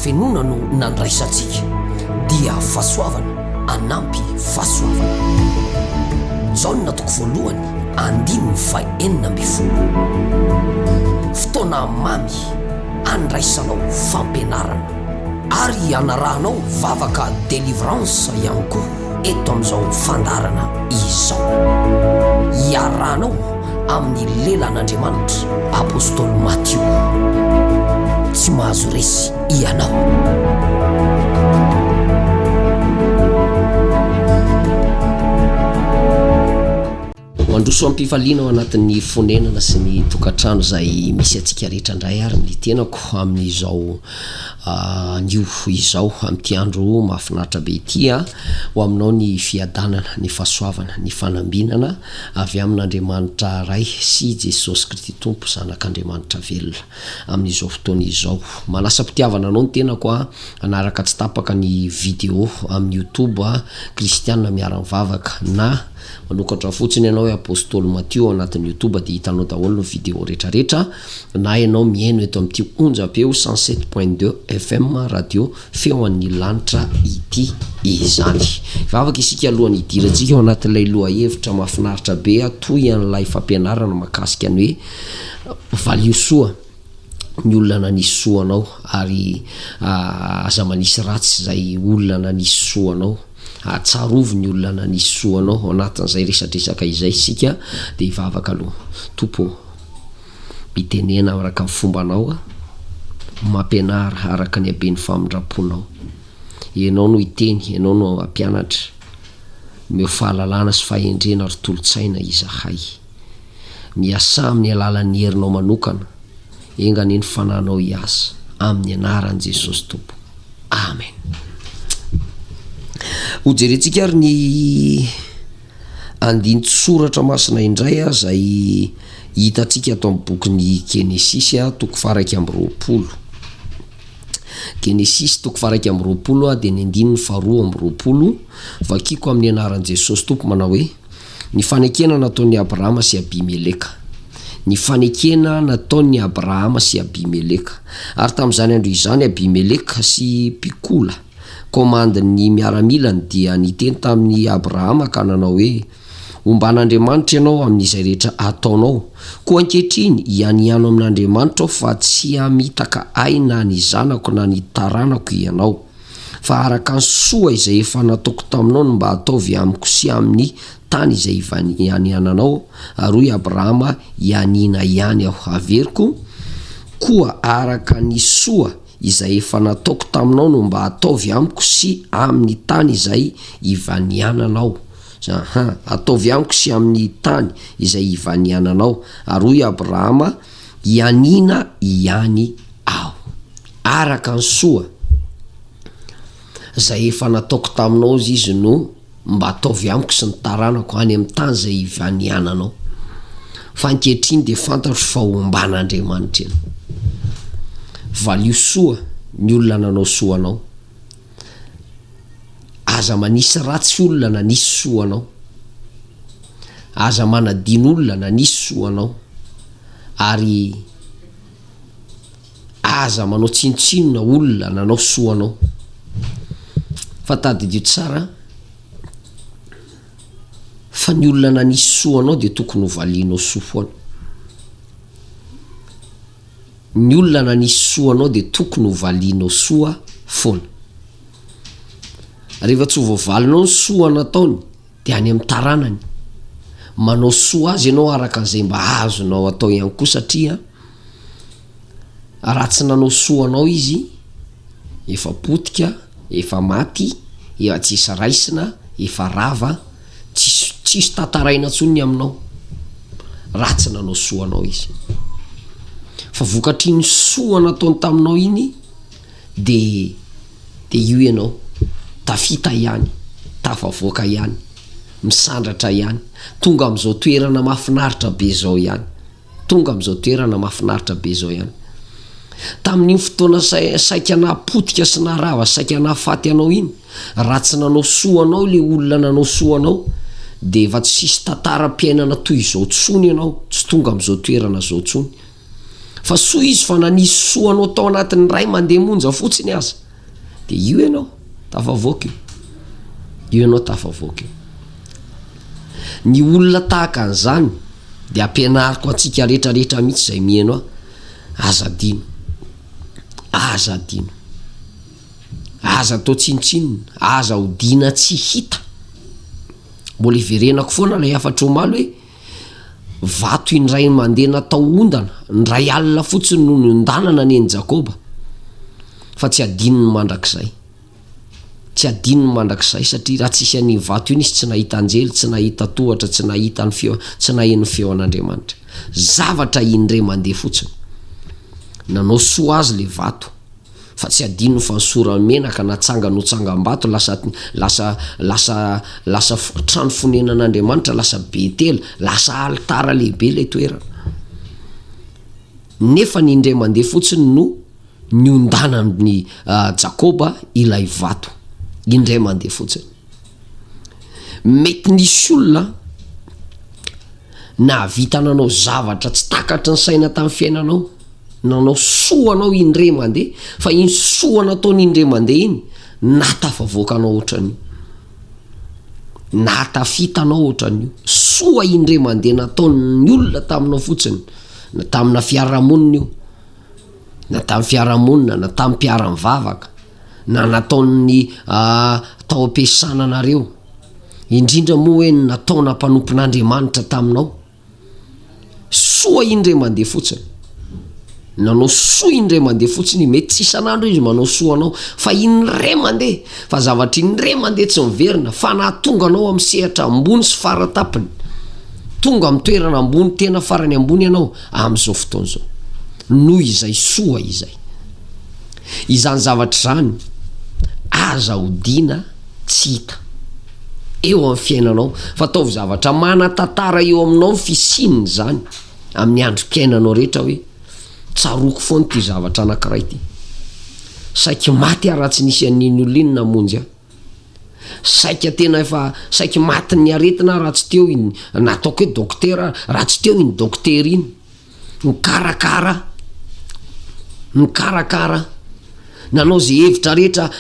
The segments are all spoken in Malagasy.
fenona no nandraisantsika dia fahasoavana anampy fahasoavana. Jaona toko voalohany 5:40. Fotoana mamy andraisanao fampianarana ary anarahanao vavaka délivrance ihany koa eto amin'izao fandarana izao. Iarahanao amin'ny lelan'Andriamanitra apôstôly Matthieu. Tsy mahazo resy ianao. Mandroso ampifaliana ao anatin'ny fonenana sy ny tokantrano zay misy atsika rehetra indray ary ny tenako amin'izao nio izao amin'ity andro mahafinaritra be ity ho aminao ny fiadanana, ny fahasoavana, ny fanambinana avy amin'Andriamanitra ray sy Jesosy Kristy Tompo zanak'Andriamanitra velona amin'izao fotoana izao. Manasa-pitiavana anao ny tenako anaraka tsy tapaka ny vidéo amin'ny YouTube Kristiana miara-mivavaka na manokatra fotsiny ianao apôstôly Matthieu anatin'ny YouTube dia hitanao daholo ny vidéo rehetrarehetra na ianao mihaino eto amin'ity onjam-peo 107.2 FM radio feon'ny lanitra ity izany. Vavaka isika alohan'ny idirantsika ao anatin'ilay lohahevitra mahafinaritra be toy an'ilay fampianarana mahakasika ny hoe valio soa ny olona nanisy soanao ary aza manisy ratsy zay olona nanisy soanao. Tsarovy ny olona nanisy soanao anatin'izay resadresaka izay sika dia hivavaka aloha tompo mitenena araka ny fombanao mampianara araka ny haben'ny famindraponao. Ianao no hiteny, ianao no ampianatra meo fahalalana sy fahendrena ary tolotsaina izahay. Miasa amin'ny alalan'ny herinao manokana engany ny fananao hiasa amin'ny anaran'i Jesosy Tompo. Amen. Hojerentsika ary ny andinitsy soratra masina indray zay hitantsika ato amin'ny bokin'ny Genesisy toko 1:20. Genesisy toko 1:20 dia ny andininy 2:20 vakiko amin'ny anaran'i Jesosy Tompo manao hoe ny fanekena nataon'ny Abrahama sy Abimeleka. Ny fanekena nataon'ny Abrahama sy Abimeleka. Ary tamin'izany andro izany Abimeleka sy Pikola komandin'ny miaramilany dia niteny tamin'ny Abrahama ka nanao hoe omban'Andriamanitra ianao amin'izay rehetra ataonao. Koa ankehitriny ihaniano amin'Andriamanitra aho fa tsy hamitaka aina ny zanako na ny taranako ianao. Fa araka ny soa izay efa nataoko taminao no mba ataovy amiko sy amin'ny tany izay ihaniananao. Ary Abrahama ianina ihany aho averiko koa araka ny soa izay efa nataoko taminao no mba ataovy amiko sy amin'ny tany izay ivaniananao. Ataovy amiko sy amin'ny tany izay ivaniananao. Ary Abrahama ianina ihany aho araka ny soa izay efa nataoko taminao izy no mba ataovy amiko sy ny taranako any amin'ny tany izay ivaniananao. Fa ankehitriny dia fantatro fa omban'Andriamanitra eny. Valio soa ny olona nanao soanao. Aza manisy ratsy olona nanisy soanao. Aza manadino olona nanisy soanao. Ary aza manao tsinotsinona olona nanao soanao. Fa tadidio tsara fa ny olona nanisy soanao dia tokony ho valianao soa foana. Ny olona nanisy soanao dia tokony ho valianao soa foana. Rehefa tsy voavalinao ny soa nataony dia any amin'ny taranany manao soa azy ianao araka an'izay mba azonao atao ihany koa satria raha tsy nanao soanao izy efa potika, efa maty, efa tsisy raisina, efa rava, tsisy tantaraina ntsony aminao raha tsy nanao soanao izy. Fa vokatry ny soa nataony taminao iny dia io ianao tafita ihany, tafavoaka ihany, misandratra ihany, tonga amin'izao toerana mahafinaritra be zao ihany, tonga amin'izao toerana mahafinaritra be zao ihany. Tamin'iny fotoana saika napotika sy narava, saika nafaty anao iny, raha tsy nanao soanao le olona nanao soanao dia efa tsy sisy tantara-piainana toy izao tsony ianao, tsy tonga amin'izao toerana zao tsony. fa soa izy fa nanisy soanao tao anatin'ny ray mandeha monja fotsiny aza de io ianao tafavoaka io ianao tafavoaka io ny olona tahaka an'izany de ampianariko antsika rehetrarehetra mihitsy zay mihaino azadino aza atao tsinitsinina aza hodina tsy hita mbola iverenako foana lay afatra omaly hoe vato indray mandeha natao ondana ndray alina fotsiny no nondanana neny Jakoba fa tsy adinony mandrakizay satria raha tsisy an'iny vato iny izy tsy nahita anjely tsy nahita tohatra tsy nahita ny feo tsy naheno feo an'Andriamanitra zavatra indray mandeha fotsiny nanao soa azy le vato fa tsy adinony fa nysorany menaka natsanga no tsangam-bato lasa trano fonenan'Andriamanitra lasa Betela lasa altara lehibe lay toerana nefa ny indray mandeha fotsiny no niondanan'ny Jakoba ilay vato indray mandeha fotsiny mety nisy olona na vitananao zavatra tsy takatra ny saina tamin'ny fiainanao nanao soa anao indray mandeha fa iny soa nataony indray mandeha iny natafavoakanao ohatran'io natafitanao ohatran'io soa indray mandeha nataony olona taminao fotsiny na tamina fiarahamonina io na tamin'ny fiarahamonina na tamin'ny mpiara-mivavaka na nataony tao am-piasana anareo indrindra moa hoe nataona mpanompon'Andriamanitra taminao soa indray mandeha fotsiny nanao soa indray mandeha fotsiny mety tsy isan'andro izy manao soa anao fa indray mandeha fa zavatra indray mandeha tsy miverina fa nahatonga anao amin'ny sehatra ambony sy faratapiny tonga amin'ny toerana ambony tena farany ambony ianao amin'izao fotoana izao noho izay soa izany zavatra zany aza hodina tsy hita eo amin'ny fiainanao fa ataovy zavatra manatantara eo aminao ny fisininy zany amin'ny androm-piainanao rehetra hoe tsaroko foana ty zavatra anankiray ty saiky maty raha tsy nisy an'iny olona iny namonjy saika tena efa saiky maty ny aretina raha tsy teo iny nataoko hoe dokotera raha tsy teo iny dokotera iny mikarakara nanao zay hevitra rehetra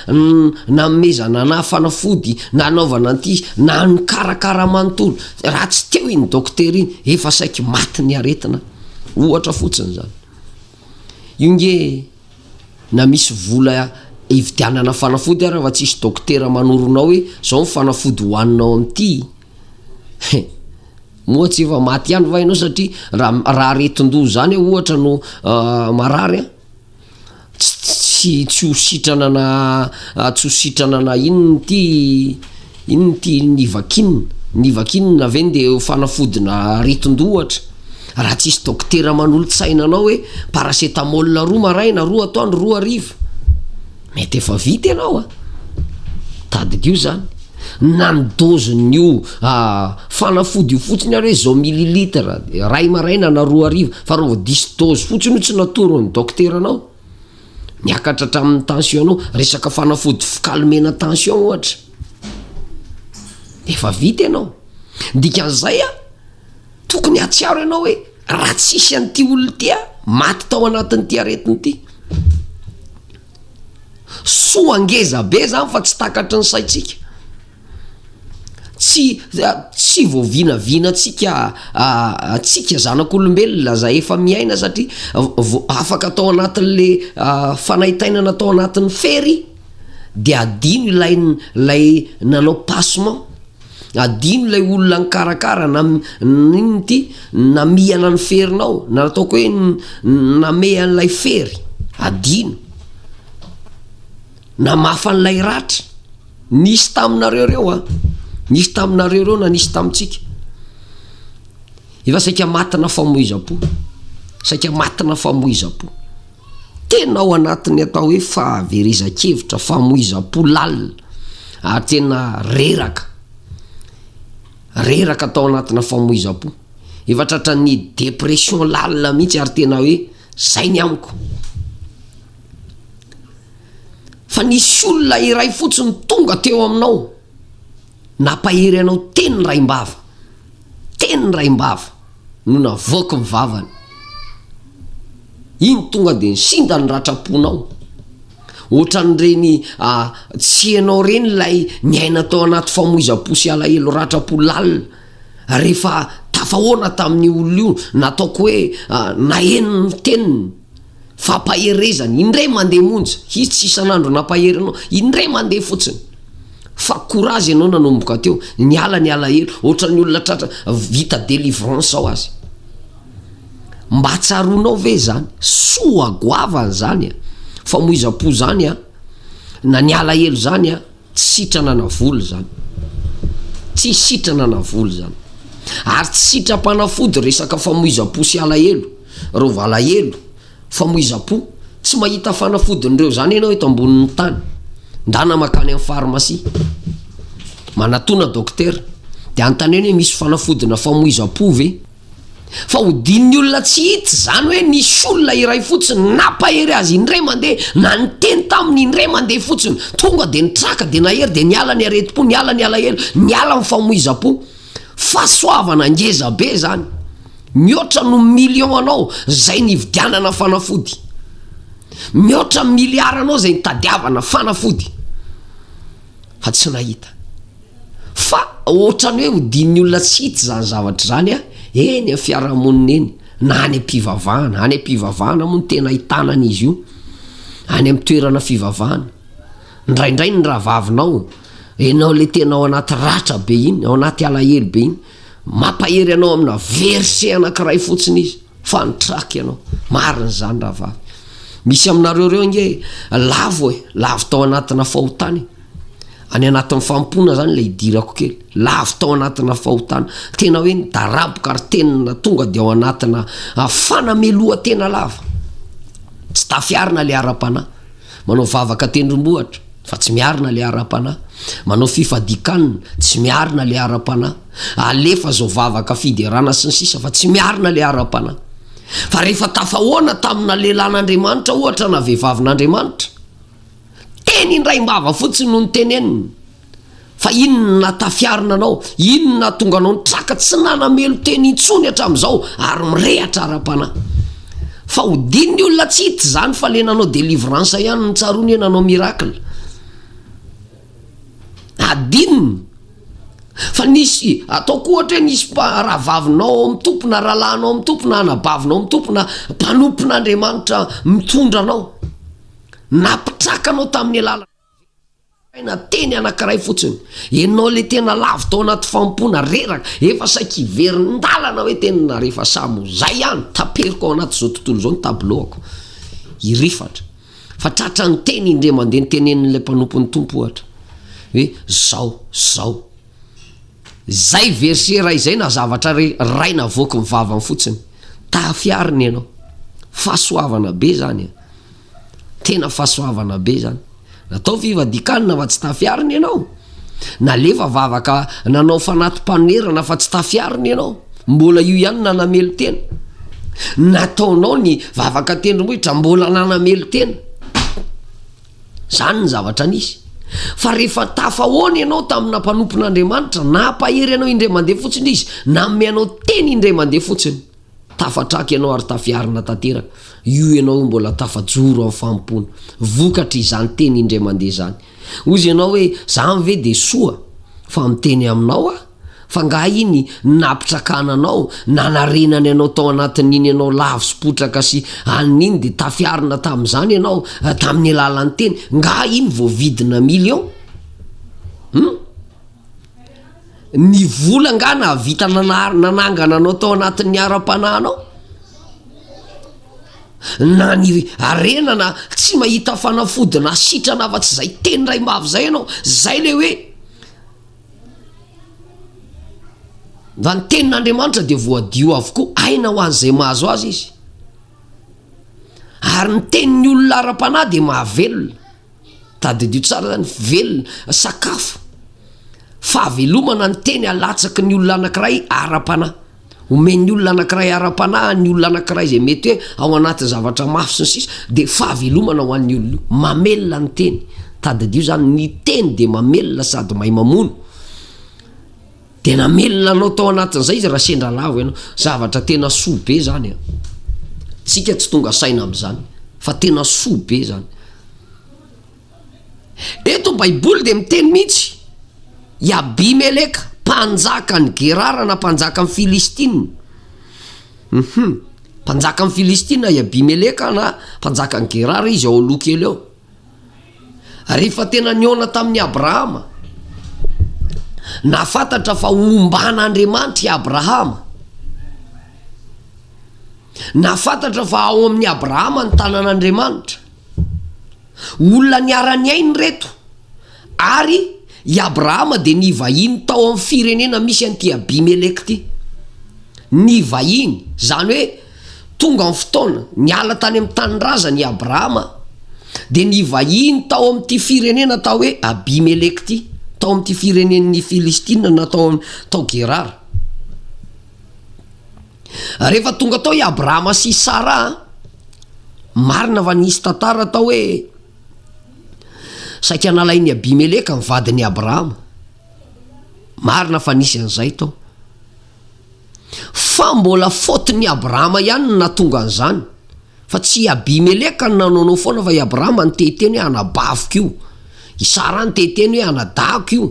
namezana na fanafody nanaovana anty na nikarakara manontolo raha tsy teo iny dokotera iny efa saiky maty ny aretina ohatra fotsiny zany io nge na misy vola ividianana fanafody ara fa tsisy dokotera manoronao hoe zao ny fanafody hoaninao amty moa tsy efa maty ihany vainao satria raha retin-doha zany ohatra no marary tsy hositrana na inony ty nivakinina ve de fanafody na retin-doha ohatra raha tsisy dokotera manolo-tsaina anao hoe paracetamol roa maraina roa atoandro roa ariva mety efa vita ianao tadidio zany nandozin'io fanafody io fotsiny ary hoe zao mililitra ray maraina na roa ariva fa rova disy dozy fotsiny io tsy natoron'ny dokotera anao miakatra hatramin'ny tension anao resaka fanafody fikalmena tension ohatra efa vita ianao dikan'izay tokony atsiaro ianao hoe raha tsisy an'ty olona ty maty tao anatin'ty aretiny ty soa angeza be zany fa tsy takatry ny saitsika tsy voavinavina tsika zanak'olombelona za efa miaina satria afaka atao anatin'le fanahitainana atao anatin'ny fery de adino ilay nanao passement adino ilay olona nikarakara inony ty namihana ny ferinao na ataoko hoe namehan'ilay fery adino na mafan'ilay ratra nisy taminareo reo nisy taminareo reo na nisy tamintsika efa saika matina famoiza-po tena ao anatin'ny atao hoe fahaverezan-kevitra famoiza-po lalina ary tena reraka atao anatina famoiza-po efa tratra ny depression lalina mihitsy ary tena hoe zay ny amiko fa nisy olona iray fotsiny tonga teo aminao nampahery anao teny raim-bava no navoaka mivavany iny tonga de ny sinda ny ratraponao ohatran'ireny tsy anao reny lay miaina tao anaty famoiza-posy alahelo ratrapo lalina rehefa tafahoana tamin'ny olo io nataoko hoe nahenony teniny fampaherezany indray mandeha monja izy tsy isan'andro nampahery anao indray mandeha fotsiny fa courage ianao nanomboka teo ny alahelo ohatran'ny olona tratra vita délivrance ao azy mba tsaronao ve zany soa goavany zany famoiza-po zany na ny alahelo zany tsy sitrana na volo zany tsy sitrana na volo zany ary tsy sitram-panafody resaka famoiza-po sy alahelo rova alahelo famoiza-po tsy mahita fanafodin'ireo zany ianao eto ambonin'ny tany ndana makany amin'ny pharmacie manatona dokotera de antaneny hoe misy fanafodina famoiza-po ve fa hodin'ny olona tsy hity zany hoe nisy olona iray fotsiny nampahery azy indray mandeha na niteny taminy indray mandeha fotsiny tonga de nitraka de nahery de niala ny areti-po niala ny alahelo niala ny famoiza-po fahasoavana ngeza be zany mihoatra no million anao zay nividianana fanafody mihoatra miliara anao zay nitadiavana fanafody fa tsy nahita fa ohatrany hoe hodin'ny olona tsy hity zany zavatra zany eny a fiarahamonina eny na any am-pivavahana moa ny tena hitanana izy io any amin'ny toerana fivavahana ndraindray ny rahavavinao enao le tena ao anaty ratra be iny ao anaty alahelo be iny mampahery anao amina verse anankiray fotsiny izy fa nitraky ianao mariny zany rahavavy misy aminareo reo nge lavo tao anatina fahotany any anatin'ny fampona zany le idirako kely lavo tao anatina fahotana tena hoe ny daraboka ary tenina tonga de ao anatina fanameloa tena lava tsy tafiarina le ara-panahy manao vavaka tendrombohatra fa tsy miarina le ara-panahy manao fifadikanina tsy miarina le ara-panahy alefa zao vavaka fiderana sy ny sisa fa tsy miarina le ara-panahy fa rehefa tafahoana tamina lehilahin'Andriamanitra ohatra na vehivavin'Andriamanitra teny indray mbava fotsiny no nyteneniny fa inona tafiarina anao inona tonga anao nitraka tsy nanamelo teny intsony hatramin'izao ary mirehatra ara-panahy fa hodin'ny olona tsy hity zany fa le nanao délivrance ihany ny tsarony hoe nanao miracle adininy fa nisy ataoko ohatra hoe nisy rahavavinao ao amin'ny tompo na rahalahinao amin'ny tompo na anabavinao amin'ny tompo na mpanompon'Andriamanitra mitondra anao napitraka anao tamin'ny alala teny anankiray fotsiny enao le tena lavo tao anaty fampona reraka efa saikiverin'ndalana hoe tenina rehefa samo zay ihany taperiko ao anaty zao tontolo zao ny tableauako irifatra fa tratra ny teny indre mandeha ny tenenin'ilay mpanompon'ny tompo ohatra hoe zao zay verse ray zay na zavatra ray navoaky mivavany fotsiny tafiariny ianao fahasoavana be zany tena fahasoavana be zany natao fivadikanina fa tsy tafiariny ianao nalefa vavaka nanao fanatim-panerana fa tsy tafiariny ianao mbola io ihany nanamelo tena nataonao ny vavaka tendrombohitra mbola nanamelo tena zany ny zavatra nisy fa rehefa tafahoana ianao tamina mpanompon'Andriamanitra nampahery ianao indray mandeha fotsiny izy namme anao teny indray mandeha fotsiny tafatraky ianao ary tafiarina tanteraka io ianao mbola tafajoro amin'ny fampona vokatra izany teny indray mandeha zany ozy ianao hoe zany ve de soa fa miteny aminao fa nga iny napitrakananao nanarenany anao tao anatin'iny ianao lavo sy potraka sy an'iny de tafiarina tamin'izany ianao tamin'ny alalan'ny teny nga iny voavidina million ny vola nga na vita nanangana anao tao anatin'ny ara-panahinao na ny arenana tsy mahita fanafodina sitrana fa tsy zay teny ray mbavy zay ianao zay le hoe va ny tenin'Andriamanitra de voadio avokoa aina ho an'izay mahazo azy izy ary ny tenin'ny olona ara-panahy de mahavelona tadidio tsara zany velona sakafo fahavelomana ny teny alatsaky ny olona anankiray ara-panahy omen'ny olona anankiray ara-panahy ny olona anankiray zay mety hoe ao anaty zavatra mafy sy ny sisa de fahavelomana ho an'ny olona mamelona ny teny tadidio zany ny teny de mamelona sady mahay mamono de namelona anao tao anatin'izay izy raha sendra lavo ianao zavatra tena soa be zany tsika tsy tonga saina am'zany fa tena soa be zany. Eto baiboly de miteny mihitsy i Abimeleka mpanjaka ny Gerara na mpanjaka amin'ny Filistina. Mpanjaka amin'ny Filistina i Abimeleka na mpanjaka ny Gerara izy ao aloha kely eo. Rehefa tena niona tamin'ny Abrahama, nafantatra fa omban'Andriamanitra i Abrahama, nafantatra fa ao amin'ny Abrahama ny tanan'Andriamanitra, olona niara-ny ainy reto, ary i Abrahama de nivahiny tao amin'ny firenena misy an'ity Abimeleka ty. Nivahiny zany hoe tonga amin'ny fotoana niala tany amin'ny tanindrazana i Abrahama de nivahiny tao amin'ity firenena tao hoe Abimeleka ty, tao amin'ity firenen'ny Filistina na tao Gerara. Rehefa tonga tao i Abrahama sy Sara, marina fa nisy tantara tao hoe saika nalain'ny Abimeleka ny vadin'ny Abrahama, marina fa nisy an'izay tao, fa mbola fotony Abrahama ihany no natonga an'izany, fa tsy Abimeleka no nanaonao foana fa i Abrahama ny tehteny hoe anabaviko io, i Sara ny tehteny hoe anadahako io.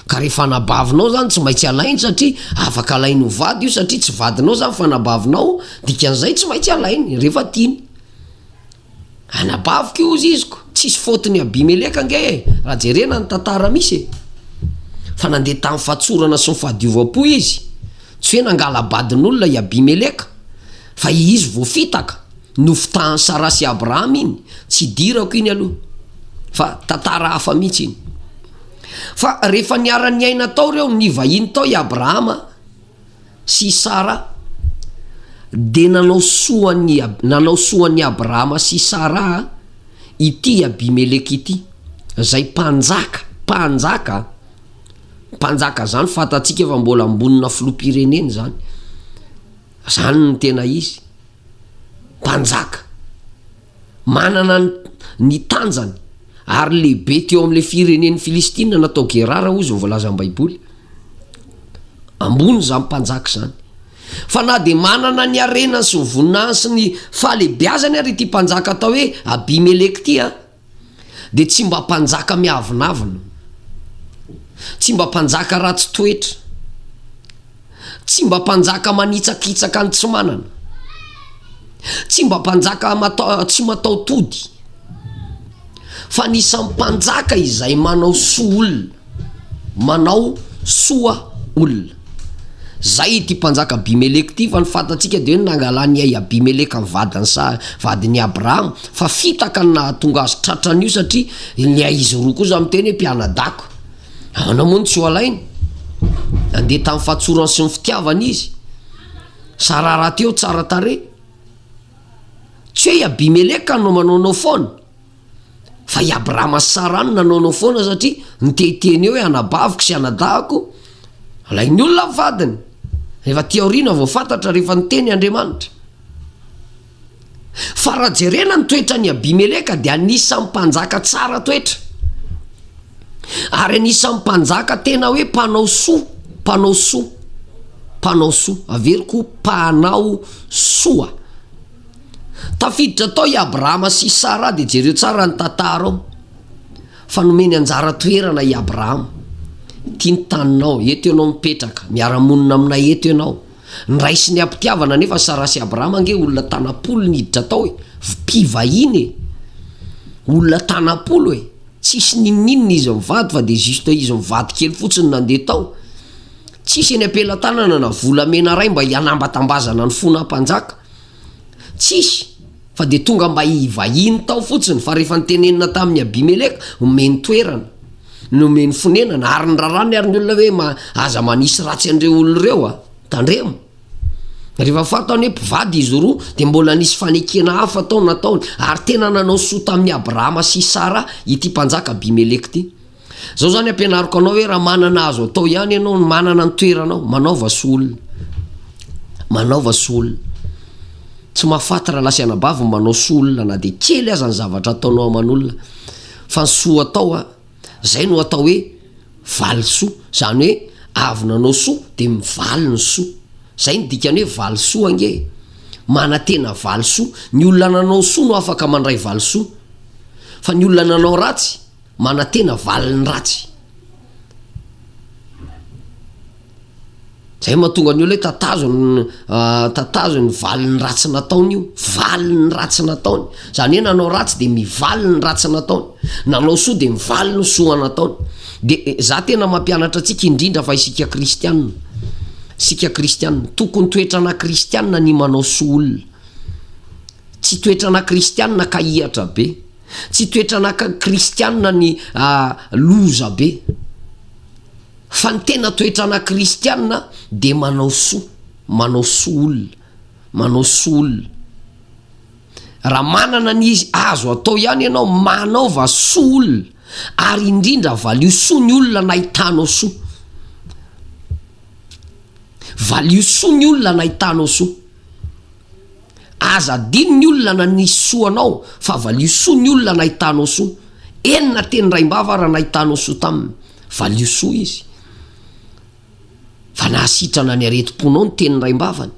Ka rehefa anabavinao zany tsy maintsy alainy satria afaka alainy ho vady io, satria tsy vadinao zany fa anabavinao, dikan'izay tsy maintsy alainy rehefa tiany. Anabaviko io ziziko, tsisy fotony Abimeleka nge, raha jerena ny tantara misy fa nandeha tamin'ny fahatsorana sy ny fahadiovam-po izy, tsy hoe nangalabadin'olona i Abimeleka, fa izy voafitaka nofitahan'ny Sara sy Abrahama iny, tsy dirako iny aloha, fa tantara hafa mihitsy iny. Fa rehefa niara-ny aina tao reo, nivahiny tao i Abrahama sy Sara, de nanao soan'ny Abrahama sy Sara ity Abimeleka ity, zay mpanjaka zany fatatsika fa mbola ambonina filoham-pirenena zany ny tena izy, mpanjaka manana ny tanjany ary lehibe teo amin'le firenen'ny Filistina natao Gerara ozy voalaza amin'ny baiboly, ambony zany mpanjaka zany. Fa na de manana ny arenany sy ny voninahiny sy ny fahalehibiazany ary ity mpanjaka atao hoe Abimeleka ty de tsy mba mpanjaka miavinavina, tsy mba mpanjaka ratsy toetra, tsy mba mpanjaka manitsakitsaka ny tsy manana, tsy mba mpanjaka tsy matao tody, fa nisan'ny mpanjaka izay manao soa olona. Zay ity mpanjaka Abimeleka ty, fa ny fantatsika de hoe nangalany ai Abimeleka ny vadin'ny Abrahama, fa fitaka ny nahatonga azy tratran'io satria ny izy roa kosa miteny hoe mpianadako. Namoa tsy ho alainy, andeha tamin'ny fahatsorany sy ny fitiavana izy, Sara raha teo tsara tare, tsy hoe i Abimeleka no manaonao foana, fa i Abrahama sy Sara no nanaonao foana, satria nyteteny eo hoe anabaviko sy anadahako, alainy olona vadiny. Rehefa tiaorina vao fantatra rehefa niteny Andriamanitra. Fa raha jerena ny toetra ny Abimeleka de anisan'ny mpanjaka tsara toetra, ary anisan'ny mpanjaka tena hoe mpanao soa, averiko mpanao soa. Tafiditra tao i Abrahama sy Sara, de jereo tsara ny tantara ao, fa nomeny anjara toerana i Abrahama, tiany taninao, eto ianao mipetraka, miara-monina aminay eto ianao. Ny ray sy ny ampitiavana nefa Sara sy Abrahama nge olona tanapolo niditra tao mpivahiny, olona tanapolo tsisy ninninina izy mivady, fa de juste izy mivady kely fotsiny nandeha tao, tsisy eny ampelatanana na volamena ray mba hianambatambazana ny fona mpanjaka, tsisy, fa de tonga mba hivahiny tao fotsiny. Fa rehefa nitenenina tamin'ny Abimeleka, omeny toerana, nomeny fonenana, ary ny rarany ary ny olona hoe aza manisy ratsy andreo olona reo tandremo. Rehefa fatany hoe mpivady izy roa, de mbola nisy fanekena hafa tao nataony, ary tena nanao soa tamin'ny Abrahama sy Sara ity mpanjaka Abimeleka ty. Zao zany ampianariko anao hoe raha manana azo atao ihany ianao, manana ny toeranao, manaova soa olona, tsy mahafata raha lasa anabavy manao soa olona, na de kely aza ny zavatra ataonao aman'olona, fa ny soa atao zay no atao hoe valy soa, zany hoe avy nanao soa de mivaly ny soa. Zay ny dikany hoe valy soa nge, mana tena valisoa. Ny olona nanao soa no afaka mandray valisoa, fa ny olona nanao ratsy mana tena valiny ratsy. Zay mahatonga ny olona hoe tatazo ny valiny ratsy nataony io, valiny ratsy nataony. Zany hoe nanao ratsy de mivaly ny ratsy nataony, nanao soa de mivaly ny soa nataony. De za tena mampianatra antsika indrindra fa isika kristianina, sika kristianina, tokony toetrana kristianina ny manao soa olona, tsy toetrana kristianina ka ihatra be, tsy toetrana kristianina ny loza be, fa ny tena toetrana kristianina de manao soa olona, manao soa olona. Raha manana ny azo atao ihany ianao manaova soa olona, ary indrindra valio soa ny olona nahitanao soa, valio soa ny olona nahitanao soa. Aza diny ny olona na nisy soa anao, fa valio soa ny olona nahitanao soa. Enina teny raimbava raha nahitanao soa taminy, valio soa izy. Fa nahasitrana ny aretim-ponao ny teny raimbavany,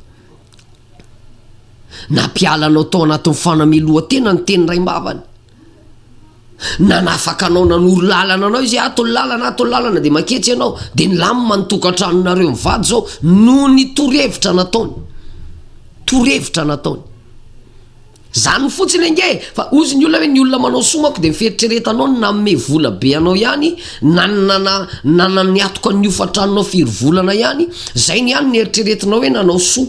nampialanao tao anatin'ny fanamelohan-tena ny teny raimbavany, na nafaka anao nanoro lalana anao izy ato lalana de maketsy ianao de nilamina ny tokantranonareo mivady zao no ny torohevitra nataony. Zany fotsiny ange, fa ozy ny olona hoe ny olona manao soa manko de miferitreretanao na me vola be anao ihany, na ny atoka ny ofatranonao firy volana ihany, zay ny ihany ny eritreretinao hoe nanao soa.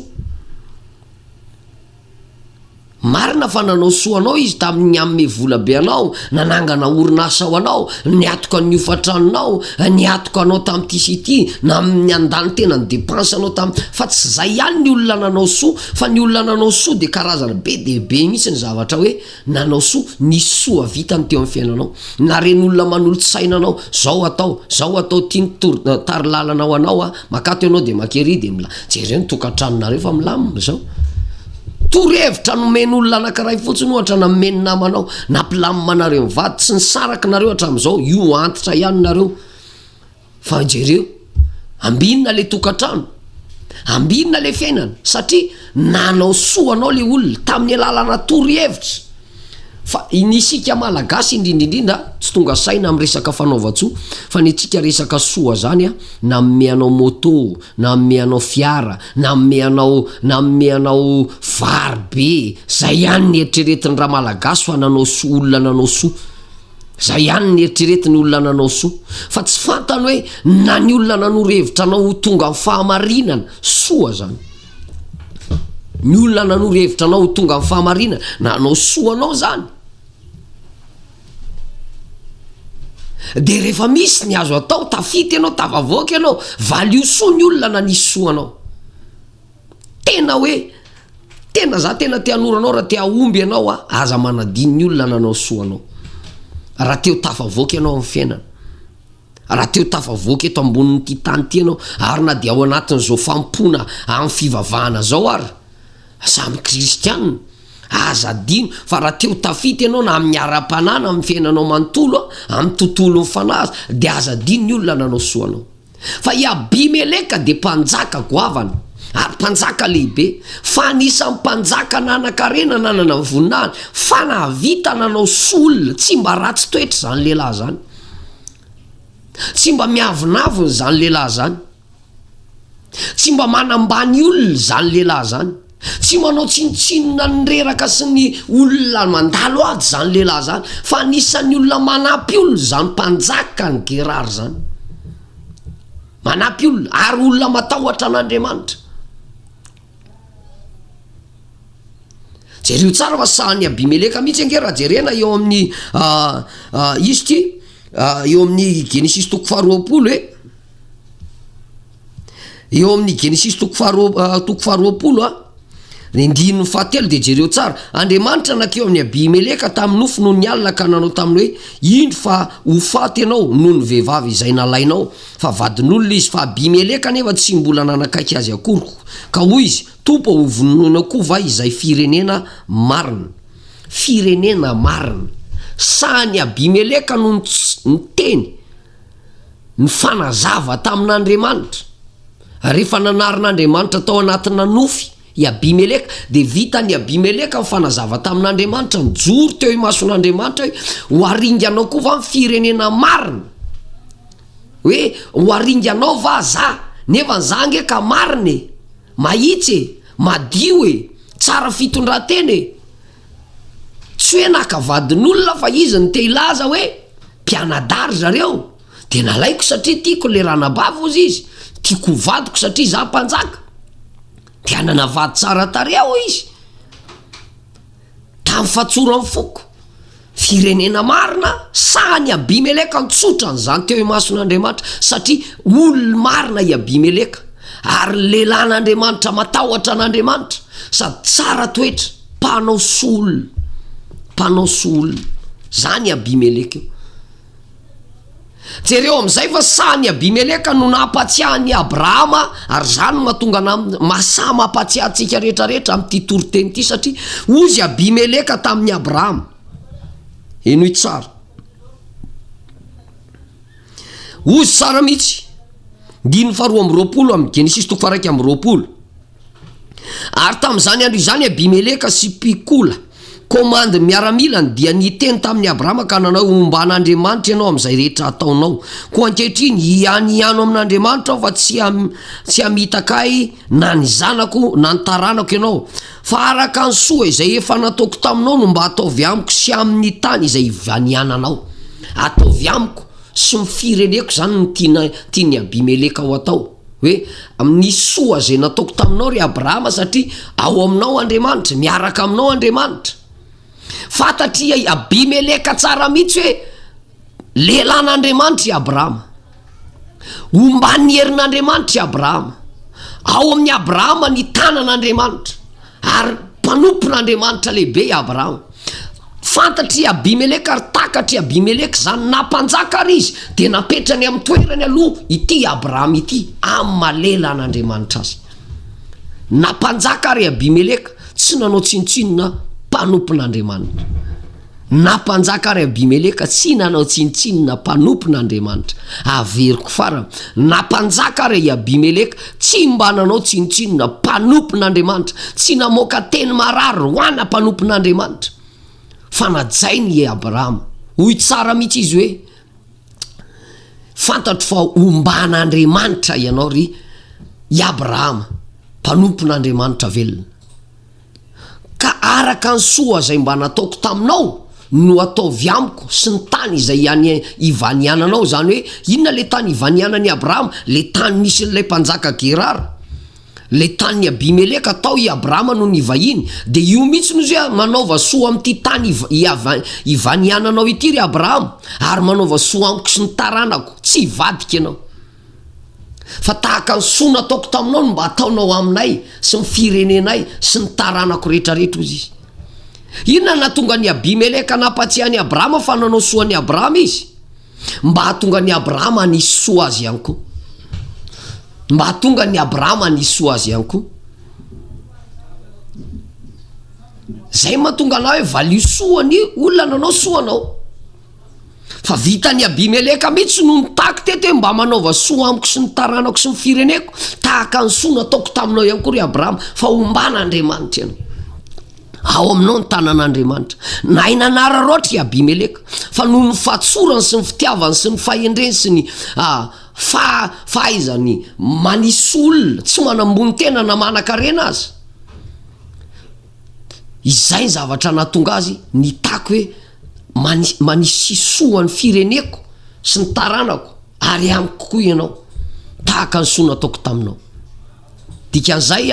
Marina fa nanao soa anao izy tamin'ny amme vola be anao, nanangana orinasa ao anao, ny atoka ny ofatranonao, ny atoka anao tamin'ity sy ity, na ny andany tena ny dépense anao fa tsy zay ihany ny olona nanao soa, fa ny olona nanao soa de karazana be de be mihitsy ny zavatra hoe nanao soa, ny soa vitany teo amin'ny fiainanao. Na ren'olona manolotsaina anao, zao atao tiany tary lalana ao anao makato ianao de makery de jereo ny tokantranonareo fa milamina zao. Torohevitra nomen'olona anankiray fotsiny ohatra nameny namanao, nampilaminareo mivady, tsy nisaraky nareo hatramin'izao, io antitra ihany nareo. Fa jereo, ambinina le tokantrano, ambinina le fiainana, satria nanao soa anao le olona tamin'ny alalana torohevitra. Fa nisika malagasy indrindrindrindra tsy tonga saina amin'ny resaka fanaova-tsoa, fa ny tsika resaka soa zany na meanao moto, na meanao fiara, na meanao vary be, zay ihany ny eritreretin'ny raha malagasy fa nanao soa, olona nanao soa. Zay ihany ny eritreretin'ny olona nanao soa, fa tsy fantany hoe na ny olona nanoro-hevitra anao tonga amin'ny fahamarinana soa zany. Ny olona nanoro-hevitra anao tonga amin'ny fahamarinana nanao soa anao zany. De rehefa misy ny azo atao, tafity ianao, tafavoaka ianao, valio soa ny olona na nisy soa anao. Tena hoe, tena tianoranao raha tia omby ianao aza manadiny ny olona nanao soa anao. Raha teo tafavoaka ianao amin'ny fiainana, raha teo tafavoaka eto ambonin'ity tany ty ianao, ary na dia ao anatin'izao fampona amin'ny fivavahana zao ary, samy kristianina, aza dino, fa raha teo tafity ianao na amin'ny ara-panana amin'ny fiainanao manontolo, amin'ny tontolo mifanazy, de aza dino ny olona nanao soa anao. Fa i Abimeleka de mpanjaka goavana, ary mpanjaka lehibe, fa anisan'ny mpanjaka nanan-karena nanana voninahiny, fa nahavita nanao soa olona, tsy mba ratsy toetra zany lehilahy zany, tsy mba miavinaviny zany lehilahy zany, tsy mba manambany olona zany lehilahy zany, tsy manao tsinotsinona nyreraka sy ny olona mandalo ady zany lehilahy zany, fa anisan'ny olona manampy olona zany mpanjaka ny Gerary zany, manampy olona ary olona matahotra an'Andriamanitra. Jereo tsara fa sahan'ny Abimeleka mihitsy ange raha jerena eo amin'ny izy ty eo amin'ny Genesis toko faharoapolo eo amin'ny Genesis toko faharoapolo ndino fahatelo de jereo tsara, Andriamanitra nakeo amin'ny Abimeleka tamin'ny nofo noho ny alina ka nanao taminy hoe indro fa ho faty ianao noho ny vehivavy izay nalainao, fa vadin'olona izy. Fa Abimeleka nefa tsy mbola nanakaiky azy akoroko, ka hoy izy, tompo ho vonoina koa va izay firenena marina. Sahany Abimeleka no ny teny ny fanazava tamin'Andriamanitra rehefa nanarin'Andriamanitra tao anatina nofy i Abimeleka, de vitany Abimeleka mifanazava tamin'Andriamanitra, mijoro teo imason'Andriamanitra hoe ho aringanao koa va ny firenena marina, hoe ho aringanao va za, nefa ny za nge ka marina e, mahitsy e, madio e, tsara fitondran-tena e, tsy hoe nakavadin'olona fa izy ny te ilaza hoe mpianadary zareo, de nalaiko satria tiako le ranabava ozy izy, tiako vadiko satria za mpanjaka, de anana vady tsara tareo izy tamin'ny fatsorany foko firenena marina. Sahany Abimeleka nitsotra n'izany teo imason'Andriamanitra satria olona marina i Abimeleka ary lelan'Andriamanitra, matahotra an'Andriamanitra sady tsara toetra, mpanao solona zany Abimeleka io. Jereo am'izay fa sahany Abimeleka no nampatsiahany Abrahama, ary zany mahatonga mahasahy mampatsiahantsika rehetrarehetra amin'ity toriteny ity, satria ozy Abimeleka tamin'ny Abrahama. Enoy tsara, ozy tsara mihitsy. 2:20 amin'ny Genesis 1:20. Ary tamin'izany andro izany Abimeleka sy mpikola commande miaramilany dia niteny tamin'ny Abrahama ka nanao omban'Andriamanitra ianao amin'izay rehetra ataonao. Koa ankehitriny ihano amin'Andriamanitra fa tsy hamitaka na ny zanako na ny taranako ianao, fa araka ny soa izay efa nataoko taminao no mba ataovy amiko sy amin'ny tany izay ivaniananao. Ataovy amiko sy mifireneko zany no tiany Abimeleka ho atao, hoe amin'ny soa zay nataoko taminao ry Abrahama, satria ao aminao Andriamanitra, miaraka aminao Andriamanitra. Fantatria Abimeleka tsara mihitsy hoe lelan'Andriamanitra i Abrahama, omban'ny herin'Andriamanitra i Abrahama, ao amin'ny Abrahama ny tanan'Andriamanitra ary mpanompon'Andriamanitra lehibe i Abrahama. Fantatry Abimeleka ary takatry Abimeleka zany nampanjaka ary izy, de napetrany amin'ny toerany aloha ity Abrahama ity amin'ny malelan'Andriamanitra azy. Nampanjaka ary Abimeleka, tsy nanao tsintsinona, mpanompon'Andriamanitra. Nampanjaka ary Abimeleka, tsy nanao tsintsinona, mpanompon'Andriamanitra. Averiko farany, nampanjaka ary Abimeleka, tsy mba nanao tsintsinona, mpanompon'Andriamanitra, tsy namoaka teny marary hoana mpanompon'Andriamanitra. Fanajainy Abrahama, hoy tsara mihitsy izy hoe fantatro fa omban'Andriamanitra ianao ry i Abrahama, mpanompon'Andriamanitra velona, ka araka ny soa zay mba nataoko taminao no ataovy amiko sy ny tany izay ivaniananao. Zany hoe inona le tany ivanianany Abrahama? Le tany misy n'ilay mpanjaka Gerara, le tany Abimeleka tao i Abrahama no nivahiny, de io mihitsy nozy manaova soa amin'ity tany ivaniananao ity ry Abrahama, ary manaova soa amiko sy ny taranako, tsy vadika ianao, fa tahaka ny soa nataoko taminao no mba ataonao aminay sy ny firenenay sy ny taranako rehetrarehetra ozy izy. Inona nahatonga ny Abimeleka nampatsiahany Abrahama fa nanao soa ny Abrahama izy? Mba hatonga ny Abrahama nisy soa azy ihany koa, mba hatonga ny Abrahama nisy soa azy ihany koa. Zay mahatonga anao hoe valio soa ny olona nanao soanao. Fa vitany Abimeleka mihitsy no nitako teto hoe mba manaova soa amiko sy ny taranako sy ny fireneko, tahaka ny soa nataoko taminao ihany koa ry Abrahama, fa omban'Andriamanitra ianao, ao aminao ny tanan'Andriamanitra. Na inanara roatra i Abimeleka, fa noho ny fahatsorany sy ny fitiavany sy ny fahendreny sy ny fahaizany manisy olona tsy manambony tena na manan-karena azy, izay ny zavatra nahatonga azy nitako hoe manisy soa ny fireneko sy ny taranako, ary amiko koa ianao, tahaka ny soa nataoko taminao. Dikan'izay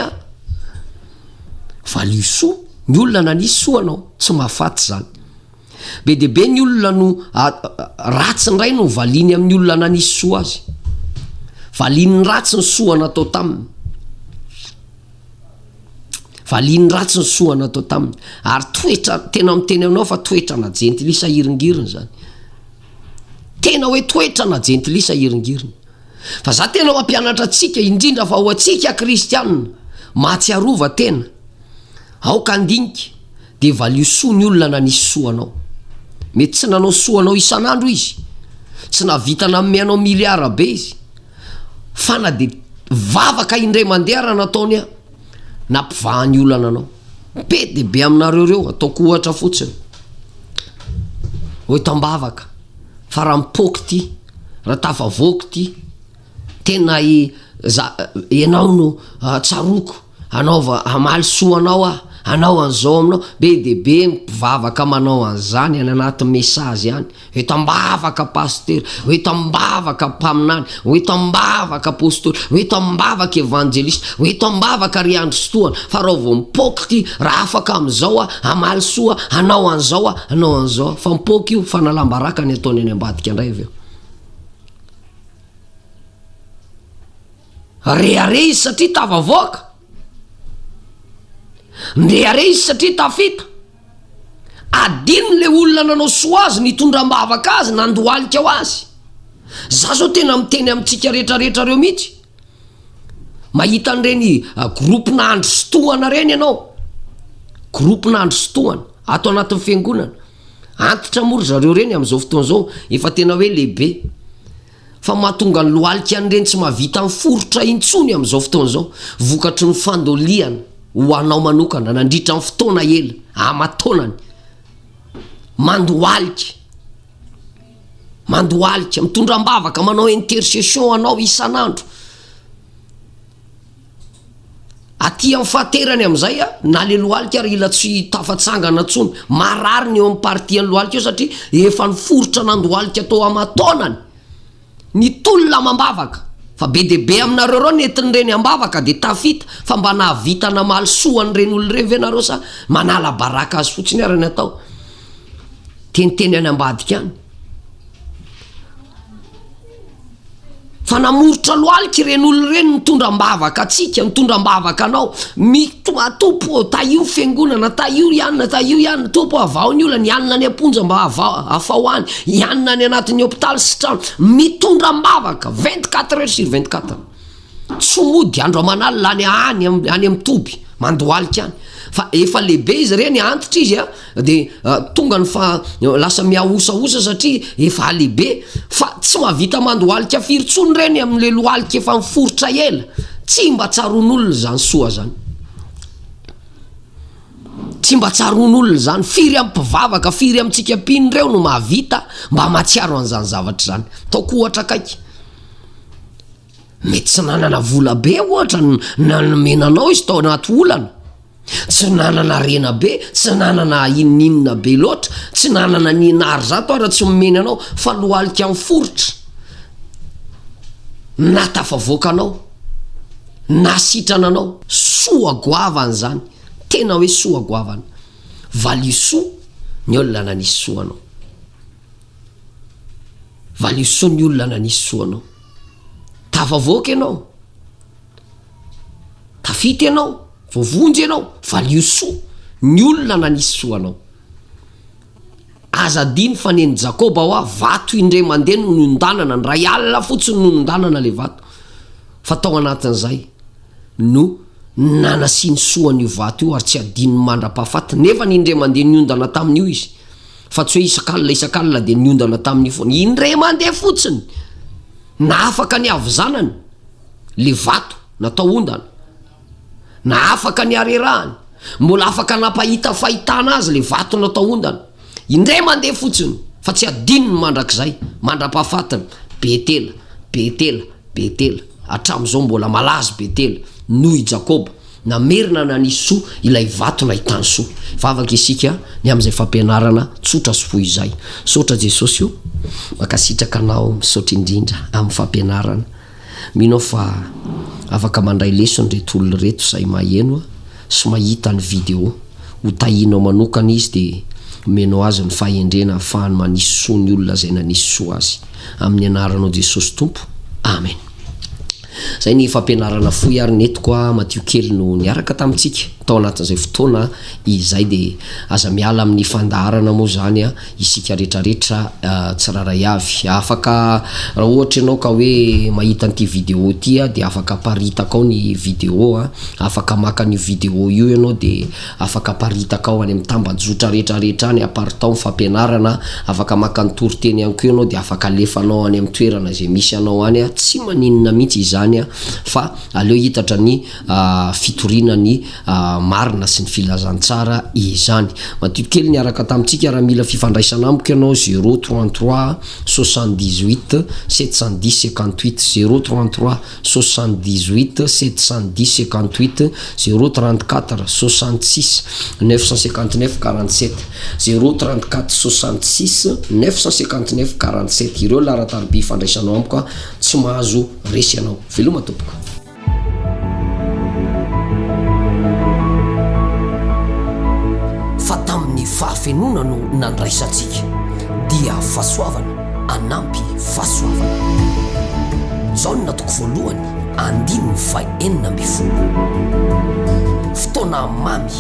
valio soa ny olona nanisy soa anao, tsy mahafaty zany. Be de be ny olona no ratsy ny ray no valiny amin'ny olona nanisy soa azy, valiny ratsy ny soa natao taminy, valiny ratsy ny soa natao taminy, ary toetra tena miteny aminao fa toetra na jentilisa iringiriny zany, tena hoe toetra na jentilisa iringiriny. Fa za tena mampianatra atsika indrindra fa ho atsika kristianina mahatsiarova tena, aoka andinika de valio soa ny olona nanisy soa anao. Mety tsy nanao soa anao isan'andro izy, tsy navita namin'ny anao miliara be izy, fa na de vavaka indray mandeha raha nataony na mpivahany olana anao be de be aminareo reo ataoko ohatra fotsiny hoe tambavaka fa raha mipoky ty raha tafavoky ty tena ianao no tsaroko anaova amaly soa anao anao an'izao aminao be de be mpivavaka manao an'izany any anaty mesazy any hoe tambavaka paster hoe tambavaka mpaminany hoe tambavaka apôstôly hoe tambavaka evangelista hoe tambavaka riandro sotoana fa raha vao mipoky ty raha afaka am'izao amaly soa anao an'izao anao an'izao fa mipoky io fanalambaraka ny ataony any ambadika indray avy eo rehare izy satria tavavoaka ndrehare izy satria tafita adino le olona nanao soa azy nitondram-bavaka azy nandoalika ho azy za zao tena miteny amintsika rehetrarehetra reo mihitsy mahita an'ireny gropina andro sotoana reny ianao gropina andro sotoana ato anatin'ny fiangonana antitra mory zareo reny am'izao fotoan'izao efa tena hoe lehibe fa mahatonga ny loalika an'ireny tsy mahavita miforotra intsony am'izao fotoan'izao vokatry ny fandoliana ho anao manokana nandritra ny fotoana ela amatonany mandoalika mitondram-bavaka manao intercession anao isan'andro aty amin'ny fahaterany am'izay na le loalika ary ila tsy tafatsangana ntsony marary ny eo amin'ny partian'ny loalika io satria efa niforotra nandoalika atao amatonany ny tolona mambavaka fa be de be aminareo reo netin'ireny ambavaka de tafita fa mba nahavita namaly soan'ireny olo reny ve nareo sa manala baraka azy fotsiny arany atao teniteny any ambadika any fa namorotra loalika ireny olo reny mitondram-bavaka atsika mitondram-bavaka anao topo taio fiangonana taio ianina topo avao ny olana ianina ny amponja mba afao any ianina ny anatin'ny hôpitaly sy trano mitondram-bavaka 24 heures sur 24 tsy mody andro amanalina any amin'ny toby mandoalika any fa efa lehibe izy reny antitra izy de tonga ny fa lasa miaosaosa satria efa lehibe fa tsy mahavita mandoalika firy-tsony reny amin'le loalika efa miforotra ela tsy mba tsaron'olona zany soa zany tsy mba tsaron'olona zany firy am'mpivavaka firy amintsika piny reo no mahavita mba matsiaro an'izany zavatra zany taoko ohatra kaiky mety tsy nanana vola be ohatra nanomenanao izy tao anaty olana tsy nanana rena be tsy nanana ininina be loatra tsy nanana ninary zato ara tsy momeny anao fa loalika miforotra na tafavoaka anao na sitrana anao soa goavana zany tena hoe soa goavana valioso ny olona nanisy soa anao valioso ny olona nanisy soa anao tafavoaka ianao tafita ianao vovonjy ianao valioso ny olona nanisy soa anao azadiny fa neny Jakoba hoa vato indray mandeha no nondanana ny ray alina fotsiny no nondanana le vato fa tao anatin'izay no nanasiny soan'io vato io ary tsy adiny mandra-pahafaty nefa indray mandeha niondana tamin'io izy fa tsy hoe isakalina de niondana tamin'io foana indray mandeha fotsiny na afaka ny avizanany le vato natao ondana na afaka ny arerahany mbola afaka napahita fahitana azy le vato natao ondana indray mandeha fotsiny fa tsy adiny mandrak'izay mandra-pahafatiny betela hatram'izao mbola malazy betela noho i Jakoba namerina nanisy soa ilay vato nahitany soa fa afaka isika ny am'izay fampianarana tsotra soa izay sotra Jesosy io makasitraka anao misaotra indrindra amin'ny fampianarana minao fa afaka mandray lesony reto olona reto zay maheno sy mahita ny video ho tahinao manokana izy de menao azy ny fahendrena ahafahany manisy soa ny olona zay nanisy soa azy amin'ny anaranao Jesosy Tompo amen. Zay ny fampianarana foy ary netiko Matthieu kely no niaraka tamintsika tao anatin'izay fotoana izay de aza miala amin'ny fandaharana moa zany isika rehetrarehetra tsiraray avy afaka raha ohatra ianao ka hoe mahita an'ity vidéo ty de afaka paritaka ao ny vidéo afaka maka ny vidéo io ianao de afaka paritaka ao any amin'ny tambajotra rehetrarehetra any apartao fampianarana afaka maka ny toriteny ihany koa ianao de afaka alefanao any amin'ny toerana zay misy anao any tsy maninona mihitsy izany zany fa aleo hitatra ny fitorinany marina sy ny filazantsara izany. Matitokely niaraka tamintsika raha mila fifandraisana amiko ianao 033 78 710 58 033 78 710 58 034 66 959 47 034 66 959 47 ireo larataroby fandraisanao amiko tsy mahazo resy anao veloma tompoko. Fa tamin'ny fahafenona no nandraisantsika dia fahasoavana anampy fahasoavana. Zao no natoko voalohany 5 fotoana mamy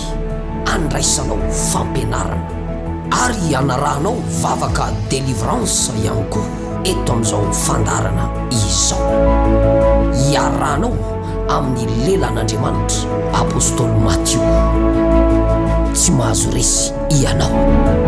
andraisanao fampianarana ary anarahanao vavaka délivrance ihany koa eto amin'izao fandarana izao. Iarahanao amin'ny lelan'Andriamanitra apôstôly Matthieu. Tsy mahazo resy ianao.